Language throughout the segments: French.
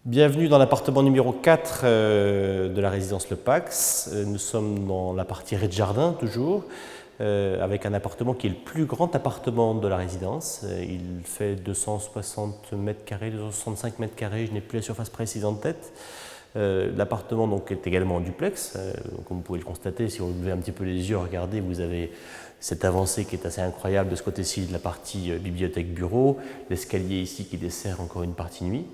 Bienvenue dans l'appartement numéro 4 de la résidence Le Pax. Nous sommes dans la partie rez-de-jardin toujours, avec un appartement qui est le plus grand appartement de la résidence. Il fait 260 mètres carrés, 265 mètres carrés, je n'ai plus la surface précise en tête. L'appartement donc est également en duplex, comme vous pouvez le constater, si vous levez un petit peu les yeux, regardez, vous avez cette avancée qui est assez incroyable de ce côté-ci de la partie bibliothèque-bureau, l'escalier ici qui dessert encore une partie nuit.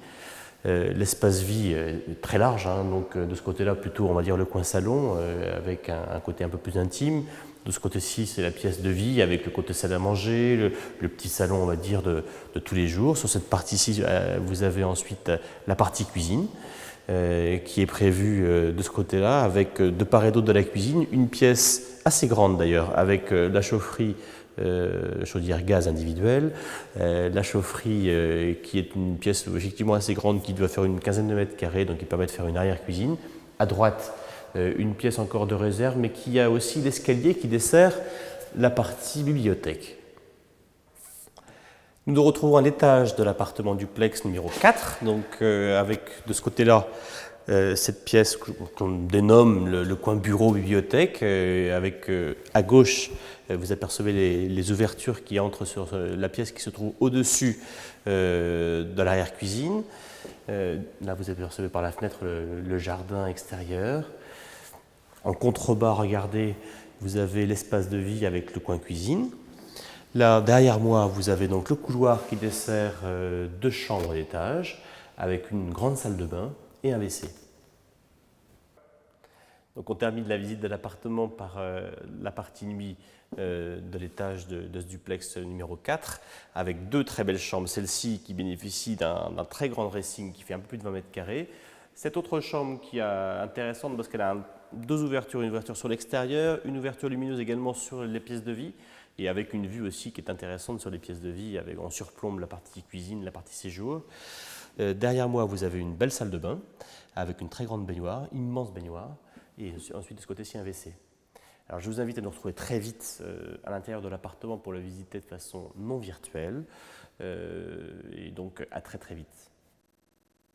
L'espace vie est très large, hein, donc de ce côté-là plutôt on va dire le coin salon avec un côté un peu plus intime. De ce côté-ci c'est la pièce de vie avec le côté salle à manger, le petit salon on va dire de tous les jours. Sur cette partie-ci vous avez ensuite la partie cuisine qui est prévue de ce côté-là avec de part et d'autre de la cuisine une pièce assez grande d'ailleurs avec la chaufferie chaudière gaz individuelle, la chaufferie qui est une pièce effectivement assez grande qui doit faire une quinzaine de mètres carrés, donc qui permet de faire une arrière-cuisine. À droite, une pièce encore de réserve, mais qui a aussi l'escalier qui dessert la partie bibliothèque. Nous nous retrouvons à l'étage de l'appartement duplex numéro 4, donc avec de ce côté-là cette pièce qu'on dénomme le coin bureau-bibliothèque, avec à gauche, vous apercevez les ouvertures qui entrent sur la pièce qui se trouve au-dessus de l'arrière-cuisine. Là, vous apercevez par la fenêtre le jardin extérieur. En contrebas, regardez, vous avez l'espace de vie avec le coin cuisine. Là, derrière moi, vous avez donc le couloir qui dessert deux chambres d'étage, avec une grande salle de bain et un WC. Donc on termine la visite de l'appartement par la partie nuit de l'étage de ce duplex numéro 4, avec deux très belles chambres. Celle-ci qui bénéficie d'un très grand dressing qui fait un peu plus de 20 mètres carrés. Cette autre chambre qui est intéressante parce qu'elle a deux ouvertures, une ouverture sur l'extérieur, une ouverture lumineuse également sur les pièces de vie, et avec une vue aussi qui est intéressante sur les pièces de vie, avec on surplombe la partie cuisine, la partie séjour. Derrière moi, vous avez une belle salle de bain, avec une très grande baignoire, immense baignoire, et ensuite de ce côté-ci un WC. Alors je vous invite à nous retrouver très vite à l'intérieur de l'appartement pour le visiter de façon non virtuelle, et donc à très très vite.